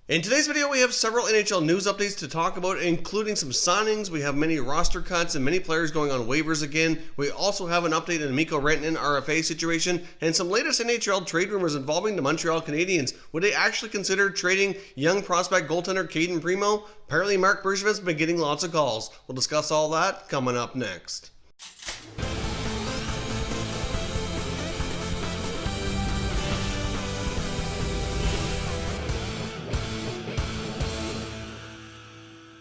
In today's video, we have several NHL news updates to talk about, including some signings. We have many roster cuts and many players going on waivers again. We also have an update on the Mikko Rantanen RFA situation and some latest NHL trade rumors involving the Montreal Canadiens. Would they actually consider trading young prospect goaltender Cayden Primeau? Apparently, Marc Bergevin's has been getting lots of calls. We'll discuss all that coming up next.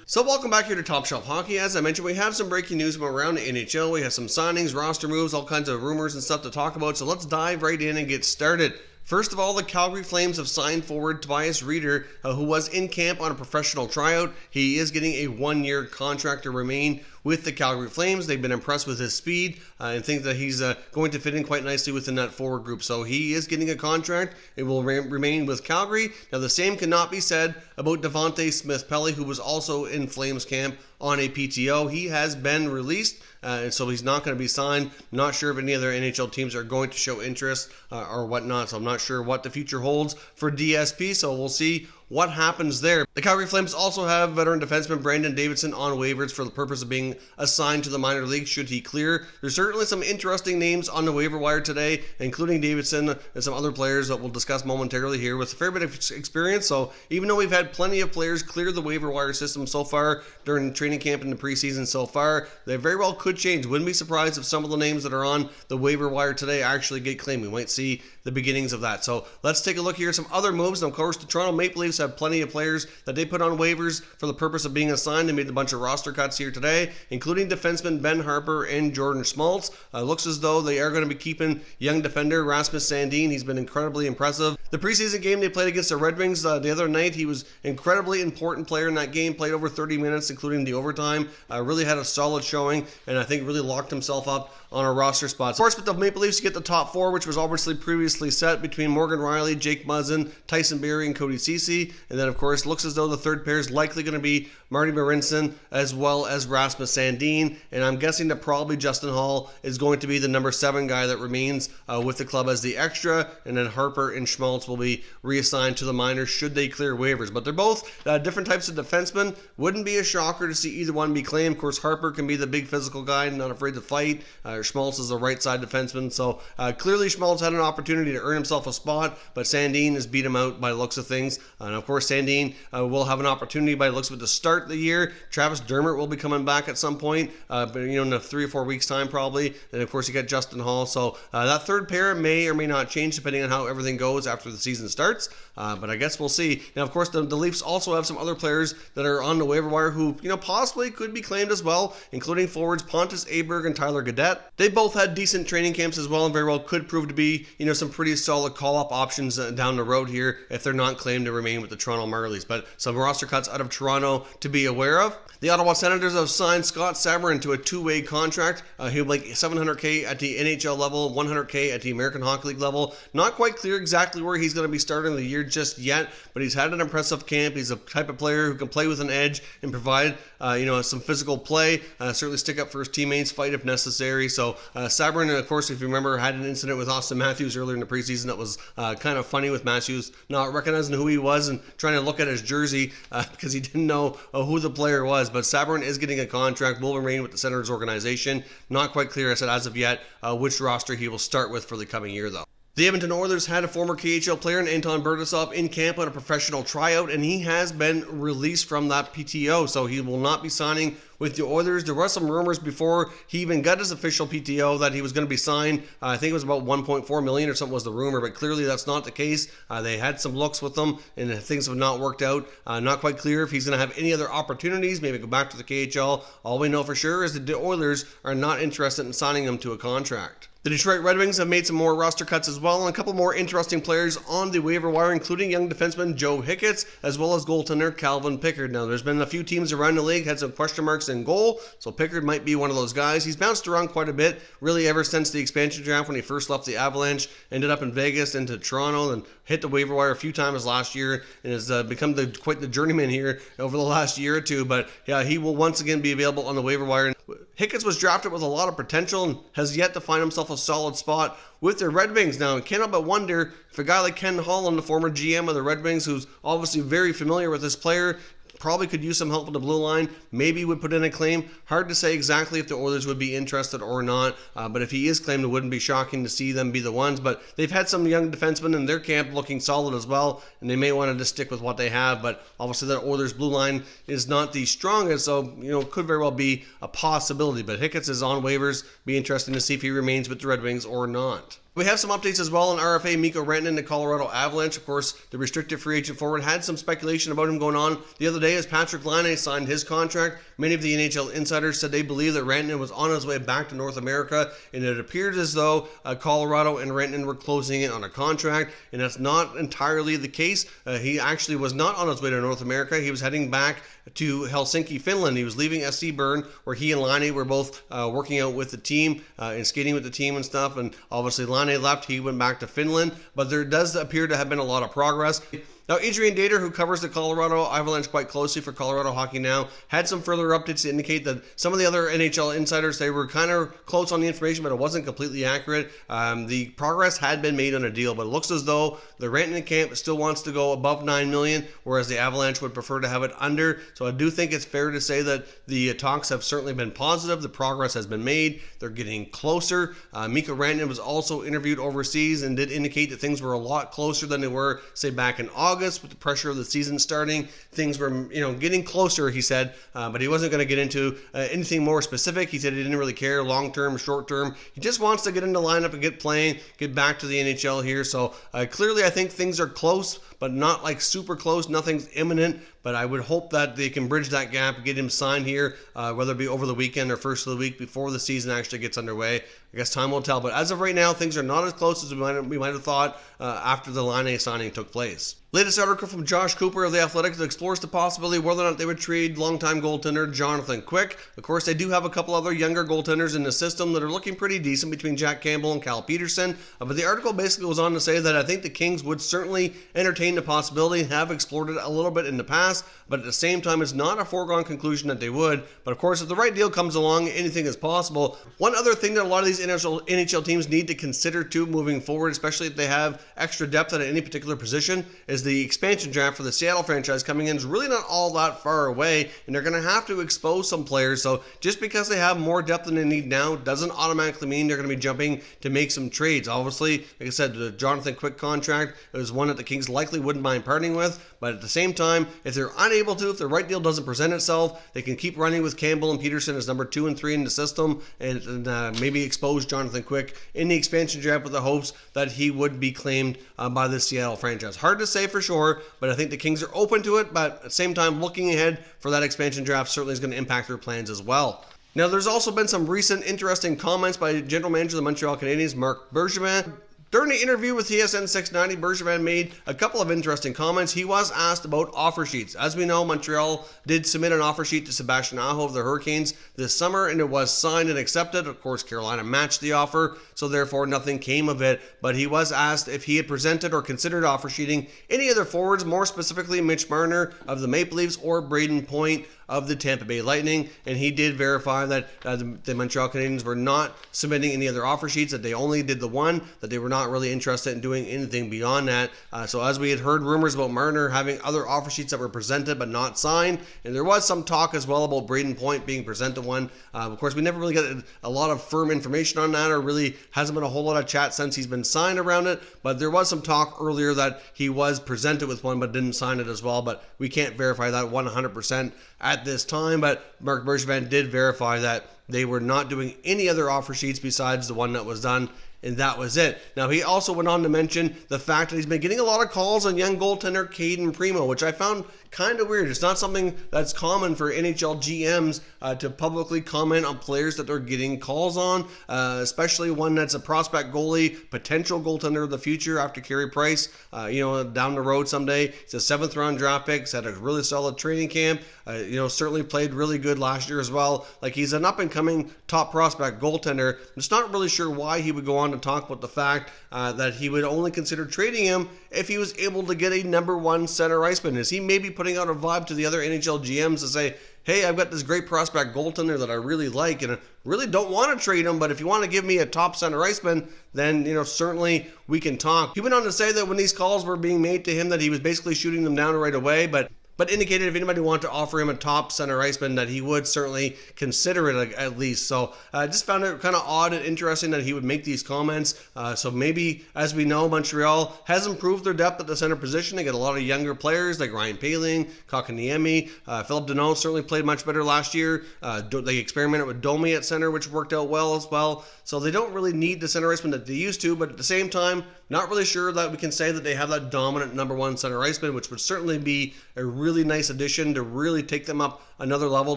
So welcome back here to Top Shelf Hockey. As I mentioned, we have some breaking news from around the NHL. We have some signings, roster moves, all kinds of rumors and stuff to talk about. So let's dive right in and get started. First of all, the Calgary Flames have signed forward Tobias Reider, who was in camp on a professional tryout. He is getting a one-year contract to remain with the Calgary Flames. They've been impressed with his speed and think that he's going to fit in quite nicely within that forward group. So he is getting a contract. It will remain with Calgary. Now, the same cannot be said about Devontae Smith-Pelly, who was also in Flames camp on a PTO. He has been released, and so he's not going to be signed. Not sure if any other NHL teams are going to show interest or whatnot, so I'm not sure what the future holds for DSP, so we'll see what happens there. The Calgary Flames also have veteran defenseman Brandon Davidson on waivers for the purpose of being assigned to the minor leagues should he clear. There's certainly some interesting names on the waiver wire today, including Davidson and some other players that we'll discuss momentarily here with a fair bit of experience. So even though we've had plenty of players clear the waiver wire system so far during training camp and the preseason so far, they very well could change. Wouldn't be surprised if some of the names that are on the waiver wire today actually get claimed. We might see the beginnings of that. So let's take a look here at some other moves. And of course, the Toronto Maple Leafs have plenty of players that they put on waivers for the purpose of being assigned. They made a bunch of roster cuts here today, including defensemen Ben Harpur and Jordan Schmaltz. Looks as though they are going to be keeping young defender Rasmus Sandin. He's been incredibly impressive. The preseason game they played against the Red Wings the other night, he was incredibly important player in that game, played over 30 minutes, including the overtime. Really had a solid showing, and I think really locked himself up on a roster spot. Of course, with the Maple Leafs, you get the top four, which was obviously previously set between Morgan Rielly, Jake Muzzin, Tyson Barrie, and Cody Ceci. And then, of course, looks as though the third pair is likely going to be Marty Marinson as well as Rasmus Sandin. And I'm guessing that probably Justin Holl is going to be the number 7 guy that remains with the club as the extra. And then Harpur and Schmaltz will be reassigned to the minors should they clear waivers. But they're both different types of defensemen. Wouldn't be a shocker to see either one be claimed. Of course, Harpur can be the big physical guy, not afraid to fight. Schmaltz is a right side defenseman. So clearly Schmaltz had an opportunity to earn himself a spot, but Sandin has beat him out by the looks of things. And of course, Sandin will have an opportunity by the looks of it to start the year. Travis Dermott will be coming back at some point, but in 3 or 4 weeks time probably. And of course, you got Justin Holl. So that third pair may or may not change depending on how everything goes after the season starts. But I guess we'll see. Now, of course, the Leafs also have some other players that are on the waiver wire who possibly could be claimed as well, including forwards Pontus Aberg and Tyler Gaudette. They both had decent training camps as well, and very well could prove to be some pretty solid call-up options down the road here if they're not claimed to remain with the Toronto Marlies. But some roster cuts out of Toronto to be aware of. The Ottawa Senators have signed Scott Sabourin to a 2-way contract. He'll make $700K at the NHL level, $100K at the American Hockey League level. Not quite clear exactly where he's going to be starting the year just yet, but he's had an impressive camp. He's a type of player who can play with an edge and provide some physical play, certainly stick up for his teammates, fight if necessary. So Sabourin, of course, if you remember, had an incident with Austin Matthews earlier in the preseason that was kind of funny, with Matthews not recognizing who he was and trying to look at his jersey because he didn't know who the player was. But Sabourin is getting a contract, will remain with the Senators organization. Not quite clear, I said, as of yet, which roster he will start with for the coming year, though. The Edmonton Oilers had a former KHL player, Anton Burgess, in camp on a professional tryout, and he has been released from that PTO, so he will not be signing with the Oilers. There were some rumors before he even got his official PTO that he was going to be signed. I think it was about $1.4 million or something was the rumor, but clearly that's not the case. They had some looks with him, and things have not worked out. Not quite clear if he's going to have any other opportunities, maybe go back to the KHL. All we know for sure is that the Oilers are not interested in signing him to a contract. The Detroit Red Wings have made some more roster cuts as well, and a couple more interesting players on the waiver wire, including young defenseman Joe Hicketts, as well as goaltender Calvin Pickard. Now, there's been a few teams around the league had some question marks in goal, so Pickard might be one of those guys. He's bounced around quite a bit, really ever since the expansion draft when he first left the Avalanche, ended up in Vegas, into Toronto, and hit the waiver wire a few times last year, and has become quite the journeyman here over the last year or two. But yeah, he will once again be available on the waiver wire. Hicketts was drafted with a lot of potential and has yet to find himself a solid spot with the Red Wings. Now, I can't help but wonder if a guy like Ken Holland, the former GM of the Red Wings, who's obviously very familiar with this player, probably could use some help with the blue line, maybe would put in a claim. Hard to say exactly if the Oilers would be interested or not, but if he is claimed, it wouldn't be shocking to see them be the ones. But they've had some young defensemen in their camp looking solid as well, and they may want to just stick with what they have. But obviously the Oilers blue line is not the strongest, so it could very well be a possibility. But Hicketts is on waivers. Be interesting to see if he remains with the Red Wings or not. We have some updates as well on RFA Mikko Rantanen, the Colorado Avalanche. Of course, the restricted free agent forward had some speculation about him going on the other day as Patrick Laine signed his contract. Many of the NHL insiders said they believe that Rantanen was on his way back to North America, and it appeared as though Colorado and Rantanen were closing in on a contract, and that's not entirely the case. He actually was not on his way to North America. He was heading back to Helsinki, Finland. He was leaving SC Bern, where he and Laine were both working out with the team and skating with the team and stuff, and obviously Laine left, he went back to Finland, but there does appear to have been a lot of progress. Now, Adrian Dater, who covers the Colorado Avalanche quite closely for Colorado Hockey Now, had some further updates to indicate that some of the other NHL insiders, they were kind of close on the information, but it wasn't completely accurate. The progress had been made on a deal, but it looks as though the Rantanen camp still wants to go above $9 million, whereas the Avalanche would prefer to have it under. So I do think it's fair to say that the talks have certainly been positive. The progress has been made. They're getting closer. Mikko Rantanen was also interviewed overseas and did indicate that things were a lot closer than they were, say, back in August. With the pressure of the season starting, things were getting closer, he said, but he wasn't going to get into anything more specific. He said he didn't really care long term, short term. He just wants to get into lineup and get playing, get back to the NHL here. So clearly I think things are close, but not like super close. Nothing's imminent, but I would hope that they can bridge that gap, get him signed here, whether it be over the weekend or first of the week before the season actually gets underway. I guess time will tell, but as of right now, things are not as close as we might have thought after the Laine signing took place. Latest article from Josh Cooper of The Athletic that explores the possibility whether or not they would trade longtime goaltender Jonathan Quick. Of course, they do have a couple other younger goaltenders in the system that are looking pretty decent between Jack Campbell and Cal Peterson. But the article basically goes on to say that I think the Kings would certainly entertain the possibility, have explored it a little bit in the past, but at the same time, it's not a foregone conclusion that they would. But of course, if the right deal comes along, anything is possible. One other thing that a lot of these NHL teams need to consider too moving forward, especially if they have extra depth at any particular position, is the expansion draft for the Seattle franchise coming in is really not all that far away, and they're going to have to expose some players. So just because they have more depth than they need now doesn't automatically mean they're going to be jumping to make some trades. Obviously, like I said, the Jonathan Quick contract is one that the Kings likely wouldn't mind parting with, but at the same time, if they're unable to, if the right deal doesn't present itself, they can keep running with Campbell and Peterson as number 2 and 3 in the system, and maybe expose Jonathan Quick in the expansion draft with the hopes that he would be claimed by the Seattle franchise. Hard to say for sure, but I think the Kings are open to it, but at the same time, looking ahead for that expansion draft certainly is going to impact their plans as well. Now, there's also been some recent interesting comments by General Manager of the Montreal Canadiens, Marc Bergevin. During the interview with TSN 690, Bergevin made a couple of interesting comments. He was asked about offer sheets. As we know, Montreal did submit an offer sheet to Sebastian Aho of the Hurricanes this summer, and it was signed and accepted. Of course, Carolina matched the offer, so therefore nothing came of it. But he was asked if he had presented or considered offer sheeting any other forwards, more specifically Mitch Marner of the Maple Leafs or Braden Point of the Tampa Bay Lightning, and he did verify that the Montreal Canadiens were not submitting any other offer sheets, that they only did the one, that they were not really interested in doing anything beyond that. So as we had heard rumors about Marner having other offer sheets that were presented but not signed, and there was some talk as well about Braden Point being presented one. Of course, we never really got a lot of firm information on that, or really hasn't been a whole lot of chat since he's been signed around it, but there was some talk earlier that he was presented with one but didn't sign it as well, but we can't verify that 100% at this time. But Marc Bergevin did verify that they were not doing any other offer sheets besides the one that was done, and that was it. Now, he also went on to mention the fact that he's been getting a lot of calls on young goaltender Cayden Primeau, which I found kind of weird. It's not something that's common for NHL GMs to publicly comment on players that they're getting calls on, especially one that's a prospect goalie, potential goaltender of the future after Carey Price, down the road someday. He's a 7th round draft pick. He's had a really solid training camp. Certainly played really good last year as well. Like, he's an up and coming top prospect goaltender. I'm just not really sure why he would go on to talk about the fact that he would only consider trading him if he was able to get a number one center iceman. Is he maybe putting out a vibe to the other NHL GMs to say, hey, I've got this great prospect goaltender that I really like, and I really don't want to trade him, but if you want to give me a top center iceman, then, certainly we can talk. He went on to say that when these calls were being made to him that he was basically shooting them down right away, but indicated if anybody wanted to offer him a top center iceman that he would certainly consider it at least. So I just found it kind of odd and interesting that he would make these comments. So maybe, as we know, Montreal has improved their depth at the center position. They get a lot of younger players like Ryan Poehling, Kotkaniemi. Philip Deneau certainly played much better last year. They experimented with Domi at center, which worked out well as well. So they don't really need the center iceman that they used to, but at the same time, not really sure that we can say that they have that dominant number one center iceman, which would certainly be a really nice addition to really take them up another level,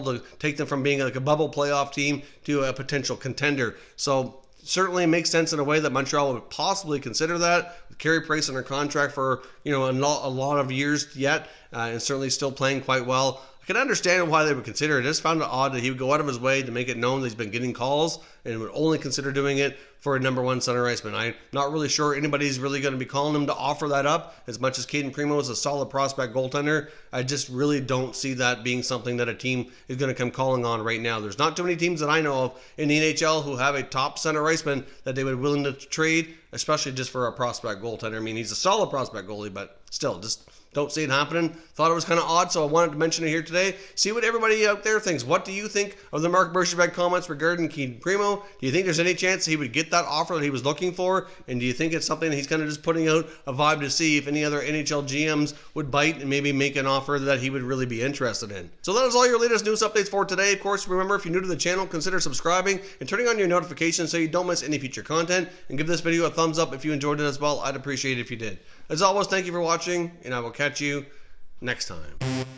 to take them from being like a bubble playoff team to a potential contender. So certainly it makes sense in a way that Montreal would possibly consider that. With Carey Price under contract for a lot of years yet, and certainly still playing quite well. I can understand why they would consider it. I just found it odd that he would go out of his way to make it known that he's been getting calls and would only consider doing it for a number one center iceman. I'm not really sure anybody's really going to be calling him to offer that up. As much as Cayden Primeau is a solid prospect goaltender, I just really don't see that being something that a team is going to come calling on right now. There's not too many teams that I know of in the NHL who have a top center iceman that they would be willing to trade, especially just for a prospect goaltender. I mean, he's a solid prospect goalie, but still, just don't see it happening. Thought it was kind of odd, so I wanted to mention it here today. See what everybody out there thinks. What do you think of the Mark Bergevin comments regarding Cayden Primeau? Do you think there's any chance he would get that offer that he was looking for? And do you think it's something that he's kind of just putting out a vibe to see if any other NHL GMs would bite and maybe make an offer that he would really be interested in? So that is all your latest news updates for today. Of course, remember, if you're new to the channel, consider subscribing and turning on your notifications so you don't miss any future content. And give this video a thumbs up if you enjoyed it as well. I'd appreciate it if you did. As always, thank you for watching, and I will catch you next time.